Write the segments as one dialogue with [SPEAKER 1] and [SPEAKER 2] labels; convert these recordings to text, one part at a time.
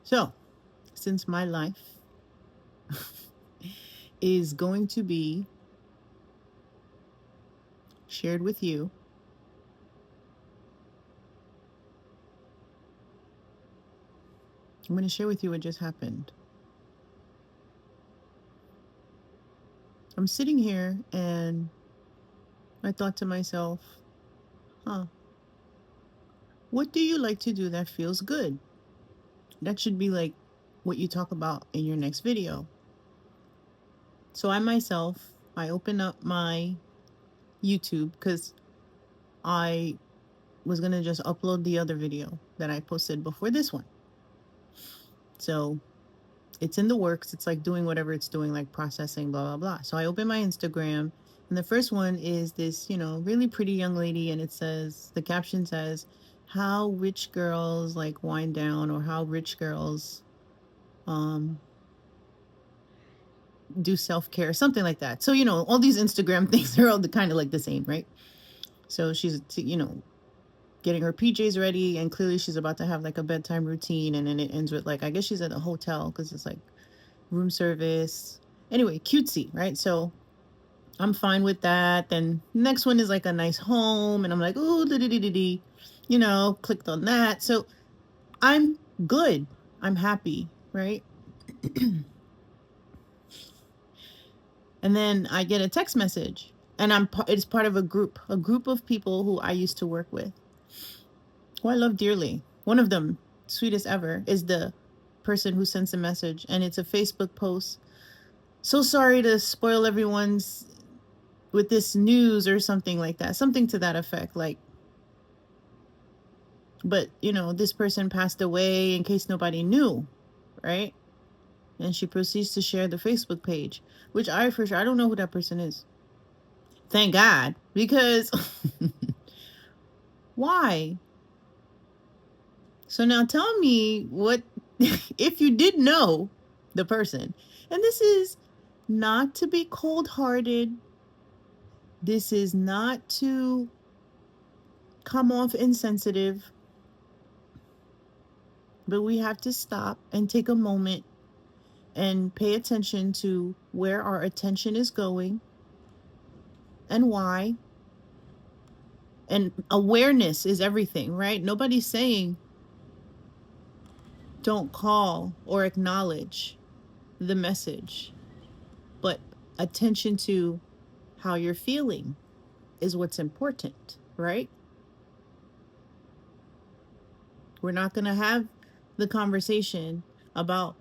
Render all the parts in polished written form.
[SPEAKER 1] So, since my life is going to be shared with you, I'm going to share with you what just happened. I'm sitting here and I thought to myself, huh, what do you like to do that feels good? That should be like what you talk about in your next video. So I open up my YouTube because I was going to just upload the other video that I posted before this one. So it's in the works. It's like doing whatever it's doing, like processing, blah, blah, blah. So I open my Instagram, and the first one is this, really pretty young lady. And the caption says, how rich girls like wind down, or how rich girls um, do self care, something like that. So, all these Instagram things are all kind of like the same, right? So she's, getting her PJs ready, and clearly she's about to have like a bedtime routine. And then it ends with, like, I guess she's at a hotel because it's like room service. Anyway, cutesy, right? So I'm fine with that. Then next one is like a nice home, and I'm like, oh, clicked on that. So I'm good. I'm happy, right? And then I get a text message, and it's part of a group of people who I used to work with, who I love dearly. One of them, sweetest ever, is the person who sends a message, and it's a Facebook post. So sorry to spoil everyone's with this news, or something like that, something to that effect. Like, but this person passed away, in case nobody knew, right? And she proceeds to share the Facebook page, which for sure, I don't know who that person is. Thank God, because why? So now tell me what, if you did know the person, and this is not to be cold hearted, this is not to come off insensitive, but we have to stop and take a moment and pay attention to where our attention is going and why. And awareness is everything, right? Nobody's saying don't call or acknowledge the message, but attention to how you're feeling is what's important, right? We're not going to have the conversation about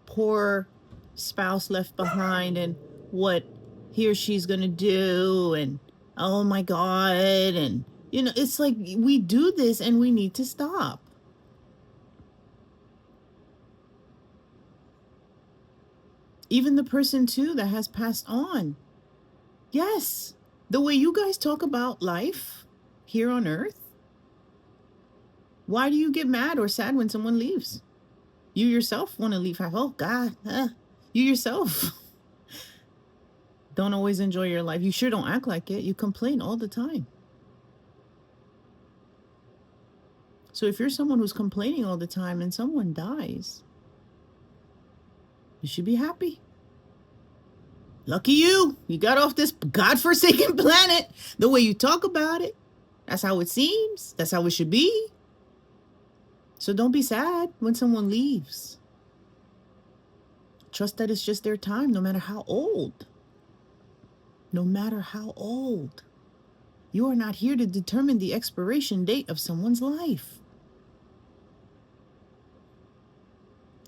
[SPEAKER 1] poor spouse left behind and what he or she's going to do, and oh my God. And, it's like we do this and we need to stop. Even the person, too, that has passed on. Yes, the way you guys talk about life here on earth, why do you get mad or sad when someone leaves? You yourself want to leave. Oh, God. You yourself don't always enjoy your life. You sure don't act like it. You complain all the time. So if you're someone who's complaining all the time and someone dies, you should be happy. Lucky you. You got off this godforsaken planet. The way you talk about it, that's how it seems. That's how it should be. So don't be sad when someone leaves. Trust that it's just their time, no matter how old. No matter how old. You are not here to determine the expiration date of someone's life.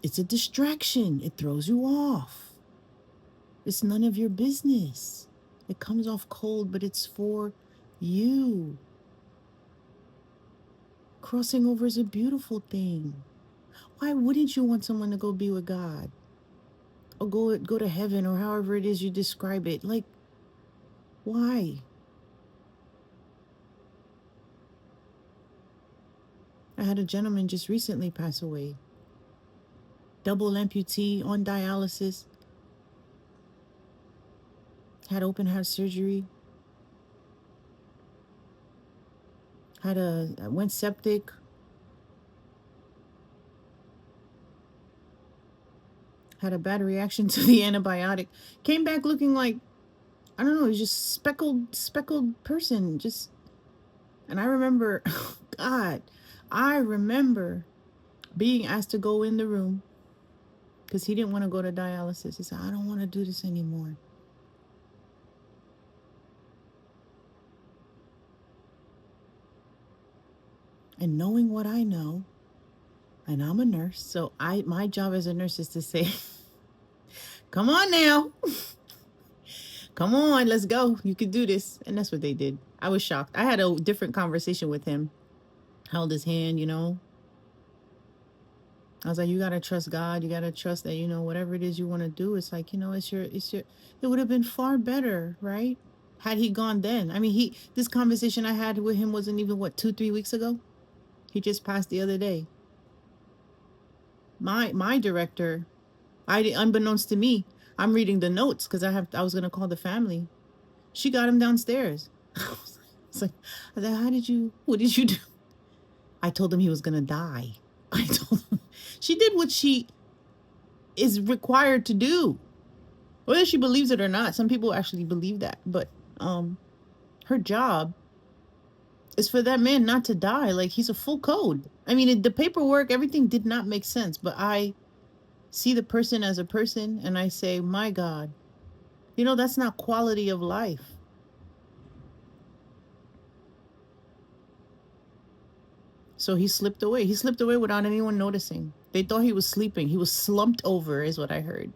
[SPEAKER 1] It's a distraction. It throws you off. It's none of your business. It comes off cold, but it's for you. Crossing over is a beautiful thing. Why wouldn't you want someone to go be with God? Or go to heaven, or however it is you describe it? Like, why? I had a gentleman just recently pass away. Double amputee, on dialysis. Had open heart surgery. Went septic. Had a bad reaction to the antibiotic. Came back looking like, I don't know, he's just speckled person. Just, and I remember, God, I remember being asked to go in the room because he didn't want to go to dialysis. He said, I don't want to do this anymore. And knowing what I know, and I'm a nurse, so my job as a nurse is to say, come on now. Come on, let's go. You can do this. And that's what they did. I was shocked. I had a different conversation with him. Held his hand, you know. I was like, you gotta trust God. You gotta trust that, you know, whatever it is you want to do, it's like, you know, it's your it would have been far better, right? Had he gone then. I mean, this conversation I had with him wasn't even what, 2, 3 weeks ago? He just passed the other day. My director, unbeknownst to me, I'm reading the notes because I was gonna call the family. She got him downstairs. I was like, what did you do? I told him he was gonna die. I told him she did what she is required to do. Whether she believes it or not, some people actually believe that. But her job is for that man not to die. Like, he's a full code. I mean, the paperwork, everything did not make sense. But I see the person as a person and I say, my God, you know, that's not quality of life. So he slipped away. He slipped away without anyone noticing. They thought he was sleeping. He was slumped over, is what I heard.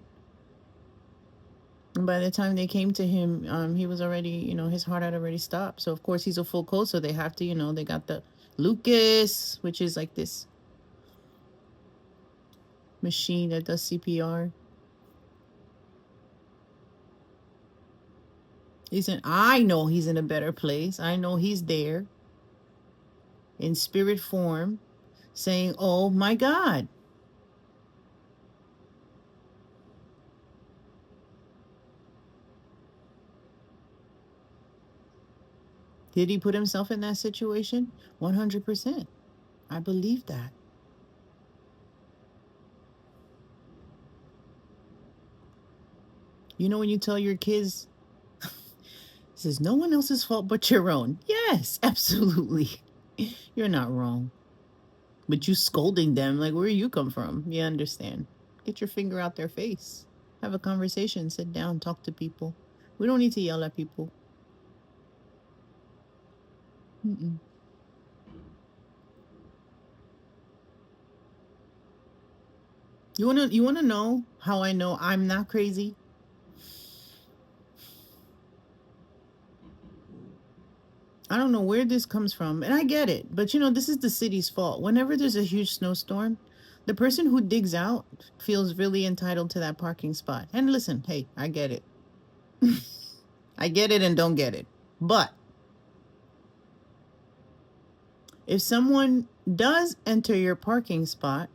[SPEAKER 1] And by the time they came to him, he was already, you know, his heart had already stopped. So of course he's a full code. So they have to, you know, they got the Lucas, which is like this machine that does CPR. I know he's in a better place. I know he's there in spirit form saying, oh my God. Did he put himself in that situation? 100%. I believe that. You know, when you tell your kids, this is no one else's fault but your own. Yes, absolutely. You're not wrong. But you scolding them, like, where you come from? You understand. Get your finger out their face. Have a conversation. Sit down. Talk to people. We don't need to yell at people. Mm-mm. You wanna know how I know I'm not crazy? I don't know where this comes from, and I get it, but you know, this is the city's fault. Whenever there's a huge snowstorm, the person who digs out feels really entitled to that parking spot. And listen, hey, I get it. I get it and don't get it. But if someone does enter your parking spot,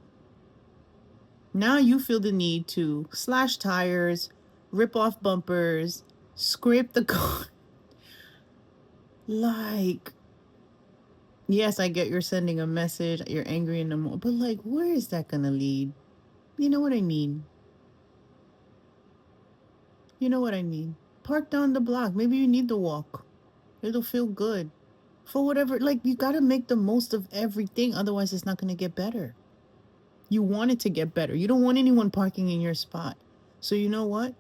[SPEAKER 1] now you feel the need to slash tires, rip off bumpers, scrape the car. Like, yes, I get you're sending a message, you're angry in the moment, but like, where is that gonna lead? You know what I mean? You know what I mean? Park down the block. Maybe you need to walk. It'll feel good. For whatever, like, you gotta make the most of everything, otherwise, it's not gonna get better. You want it to get better. You don't want anyone parking in your spot. So, you know what?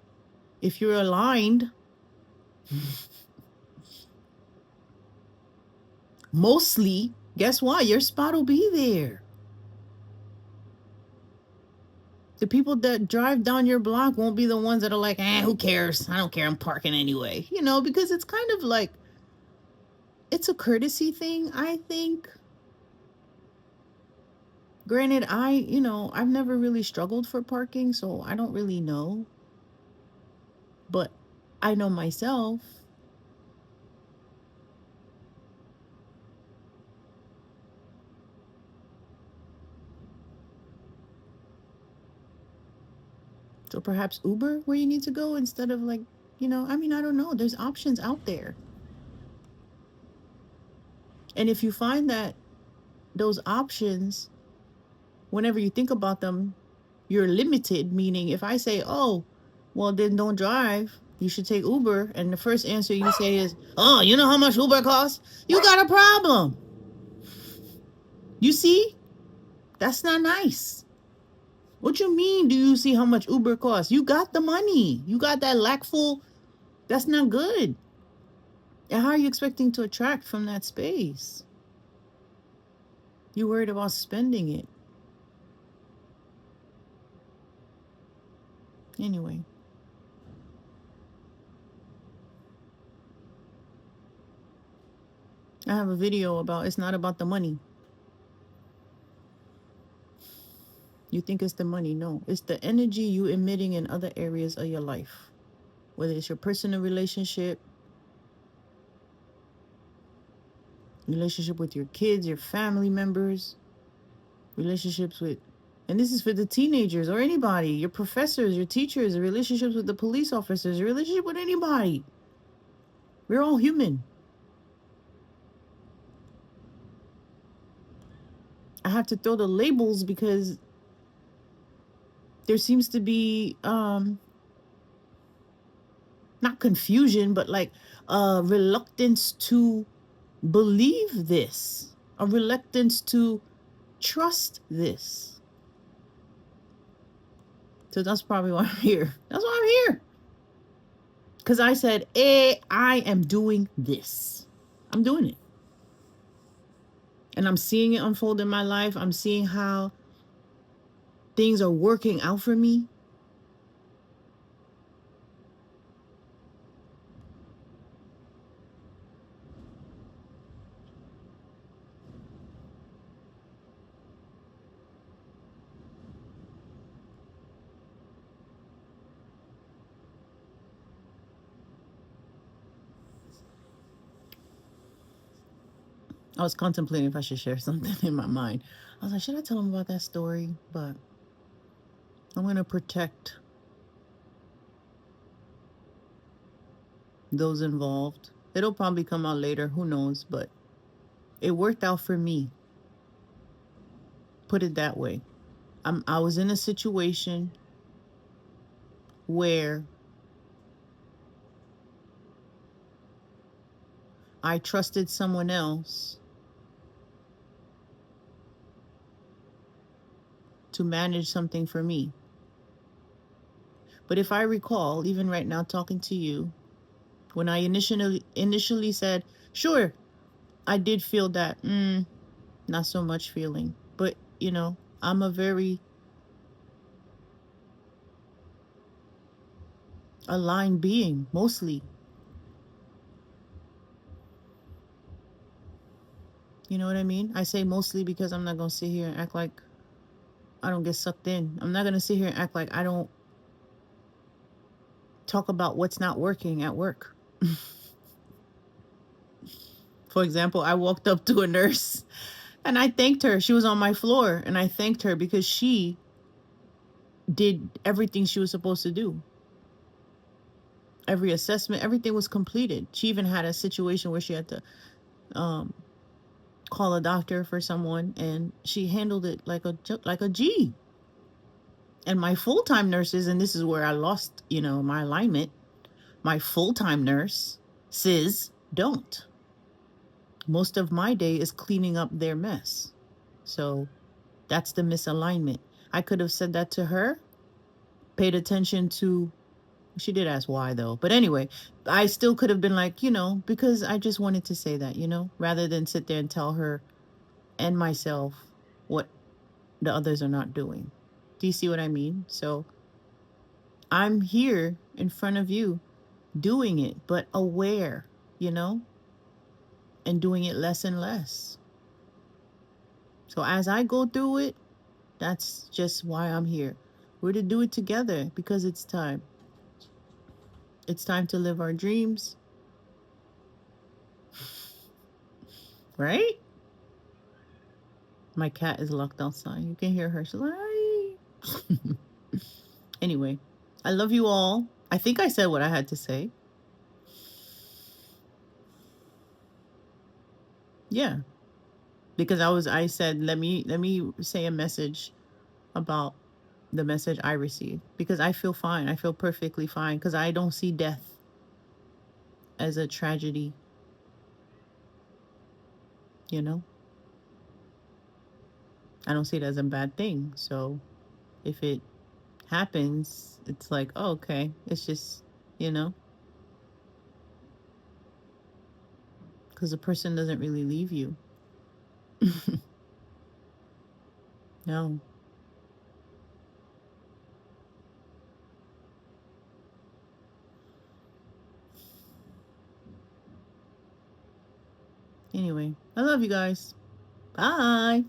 [SPEAKER 1] If you're aligned, mostly, guess what? Your spot will be there. The people that drive down your block won't be the ones that are like, who cares? I don't care. I'm parking anyway. You know, because it's kind of like, it's a courtesy thing, I think. Granted, I've never really struggled for parking, so I don't really know. But I know myself. So perhaps Uber where you need to go instead of like, I mean, I don't know. There's options out there. And if you find that those options, whenever you think about them, You're limited, meaning if I say, oh, well, then don't drive, you should take Uber. And the first answer you say is, oh, you know how much Uber costs? You got a problem. You see? That's not nice. What you mean, do you see how much Uber costs? You got the money. You got that lack full. That's not good. And how are you expecting to attract from that space? You're worried about spending it. Anyway. I have a video about it's not about the money. You think it's the money. No, it's the energy you emitting in other areas of your life. Whether it's your personal relationship with your kids, your family members, relationships with, and this is for the teenagers or anybody, your professors, your teachers, relationships with the police officers, your relationship with anybody. We're all human. I have to throw the labels because there seems to be not confusion, but like reluctance to believe this, a reluctance to trust this. So that's probably why I'm here. That's why I'm here. Because I said, I am doing this. I'm doing it. And I'm seeing it unfold in my life. I'm seeing how things are working out for me. I was contemplating if I should share something in my mind. I was like, should I tell him about that story? But I'm going to protect those involved. It'll probably come out later. Who knows? But it worked out for me. Put it that way. I was in a situation where I trusted someone else to manage something for me. But if I recall, even right now talking to you, when I initially said, sure, I did feel that, not so much feeling. But, I'm a very aligned being, mostly. You know what I mean? I say mostly because I'm not going to sit here and act like I don't get sucked in. I'm not going to sit here and act like I don't talk about what's not working at work. For example, I walked up to a nurse and I thanked her. She was on my floor and I thanked her because she did everything she was supposed to do. Every assessment, everything was completed. She even had a situation where she had to call a doctor for someone, and she handled it like a G. And my full-time nurses, and this is where I lost, my alignment. My full-time nurse, sis, don't. Most of my day is cleaning up their mess. So that's the misalignment. I could have said that to her, paid attention to, she did ask why though. But anyway, I still could have been like, because I just wanted to say that, rather than sit there and tell her and myself what the others are not doing. Do you see what I mean? So I'm here in front of you doing it, but aware, and doing it less and less. So as I go through it, that's just why I'm here. We're to do it together because it's time. It's time to live our dreams. Right? My cat is locked outside. You can hear her. She's like, anyway, I love you all. I think I said what I had to say. Yeah. Because I said, let me say a message about the message I receive, because I feel fine. I feel perfectly fine because I don't see death as a tragedy, you know? I don't see it as a bad thing. So if it happens, it's like, oh, okay. It's just, you know, because the person doesn't really leave you. No. Anyway, I love you guys. Bye.